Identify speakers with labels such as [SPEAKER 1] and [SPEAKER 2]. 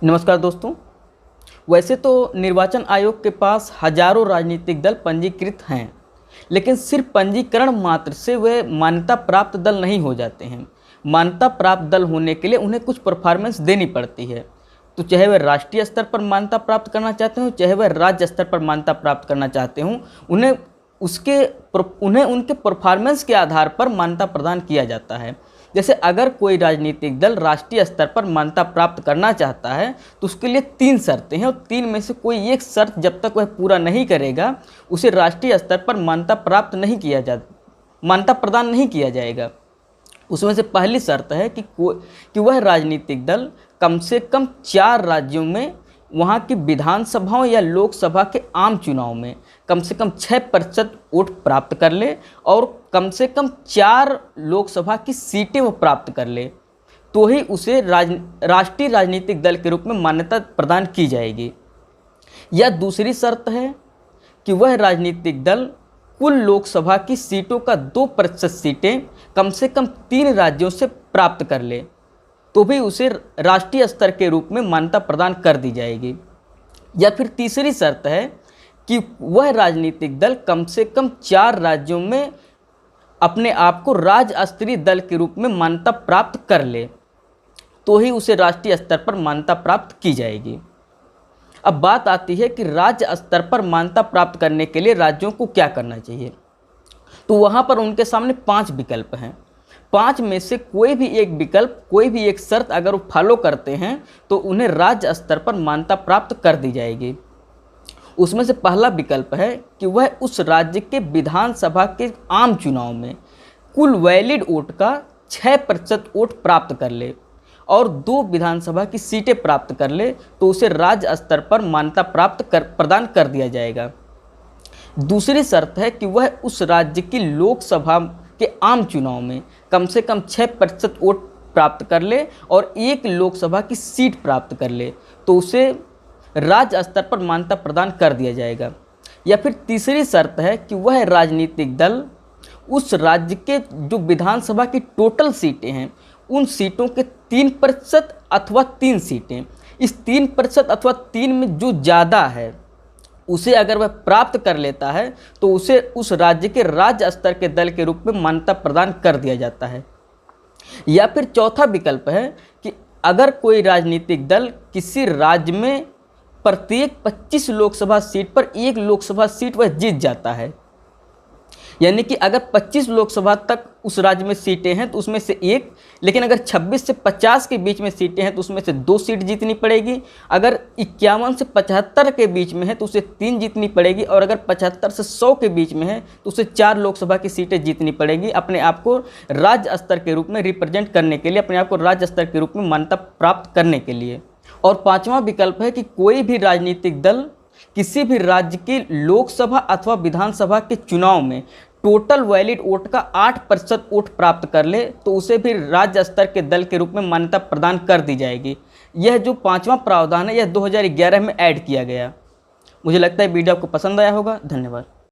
[SPEAKER 1] नमस्कार दोस्तों। वैसे तो निर्वाचन आयोग के पास हजारों राजनीतिक दल पंजीकृत हैं, लेकिन सिर्फ पंजीकरण मात्र से वे मान्यता प्राप्त दल नहीं हो जाते हैं। मान्यता प्राप्त दल होने के लिए उन्हें कुछ परफॉर्मेंस देनी पड़ती है। तो चाहे वह राष्ट्रीय स्तर पर मान्यता प्राप्त करना चाहते हो, चाहे वह राज्य स्तर पर मान्यता प्राप्त करना चाहते हों, उन्हें उनके परफॉर्मेंस के आधार पर मान्यता प्रदान किया जाता है। जैसे अगर कोई राजनीतिक दल राष्ट्रीय स्तर पर मान्यता प्राप्त करना चाहता है तो उसके लिए 3 शर्तें हैं, और 3 में से कोई एक शर्त जब तक वह पूरा नहीं करेगा उसे राष्ट्रीय स्तर पर मान्यता प्रदान नहीं किया जाएगा। उसमें से पहली शर्त है कि वह राजनीतिक दल कम से कम 4 राज्यों में वहाँ की विधानसभाओं या लोकसभा के आम चुनाव में कम से कम 6% वोट प्राप्त कर ले और कम से कम 4 लोकसभा की सीटें वो प्राप्त कर ले, तो ही उसे राष्ट्रीय राजनीतिक दल के रूप में मान्यता प्रदान की जाएगी। या दूसरी शर्त है कि वह राजनीतिक दल कुल लोकसभा की सीटों का 2% सीटें कम से कम 3 राज्यों से प्राप्त कर ले, तो भी उसे राष्ट्रीय स्तर के रूप में मान्यता प्रदान कर दी जाएगी। या फिर तीसरी शर्त है कि वह राजनीतिक दल कम से कम 4 राज्यों में अपने आप को राज्य स्तरीय दल के रूप में मान्यता प्राप्त कर ले, तो ही उसे राष्ट्रीय स्तर पर मान्यता प्राप्त की जाएगी। अब बात आती है कि राज्य स्तर पर मान्यता प्राप्त करने के लिए राज्यों को क्या करना चाहिए। तो वहाँ पर उनके सामने 5 विकल्प हैं। 5 में से कोई भी एक विकल्प, कोई भी एक शर्त अगर वो फॉलो करते हैं तो उन्हें राज्य स्तर पर मान्यता प्राप्त कर दी जाएगी। उसमें से पहला विकल्प है कि वह उस राज्य के विधानसभा के आम चुनाव में कुल वैलिड वोट का 6% वोट प्राप्त कर ले और 2 विधानसभा की सीटें प्राप्त कर ले, तो उसे राज्य स्तर पर मान्यता प्रदान कर दिया जाएगा। दूसरी शर्त है कि वह उस राज्य की लोकसभा के आम चुनाव में कम से कम 6% वोट प्राप्त कर ले और 1 लोकसभा की सीट प्राप्त कर ले, तो उसे राज्य स्तर पर मान्यता प्रदान कर दिया जाएगा। या फिर तीसरी शर्त है कि वह राजनीतिक दल उस राज्य के जो विधानसभा की टोटल सीटें हैं उन सीटों के 3% अथवा 3 सीटें, इस 3% अथवा 3 में जो ज़्यादा है उसे अगर वह प्राप्त कर लेता है तो उसे उस राज्य के राज्य स्तर के दल के रूप में मान्यता प्रदान कर दिया जाता है। या फिर चौथा विकल्प है कि अगर कोई राजनीतिक दल किसी राज्य में प्रत्येक 25 लोकसभा सीट पर 1 लोकसभा सीट वह जीत जाता है, यानी कि अगर 25 लोकसभा तक उस राज्य में सीटें हैं तो उसमें से 1, लेकिन अगर 26 से 50 के बीच में सीटें हैं तो उसमें से 2 सीट जीतनी पड़ेगी। अगर 51 से 75 के बीच में है तो उसे 3 जीतनी पड़ेगी, और अगर 75 से 100 के बीच में है तो उसे 4 लोकसभा की सीटें जीतनी पड़ेगी, अपने आप को राज्य स्तर के रूप में रिप्रेजेंट करने के लिए, अपने आप को राज्य स्तर के रूप में मान्यता प्राप्त करने के लिए। और 5वां विकल्प है कि कोई भी राजनीतिक दल किसी भी राज्य की लोकसभा अथवा विधानसभा के चुनाव में टोटल वैलिड वोट का 8% वोट प्राप्त कर ले, तो उसे भी राज्य स्तर के दल के रूप में मान्यता प्रदान कर दी जाएगी। यह जो 5वां प्रावधान है यह 2011 में ऐड किया गया। मुझे लगता है वीडियो आपको पसंद आया होगा। धन्यवाद।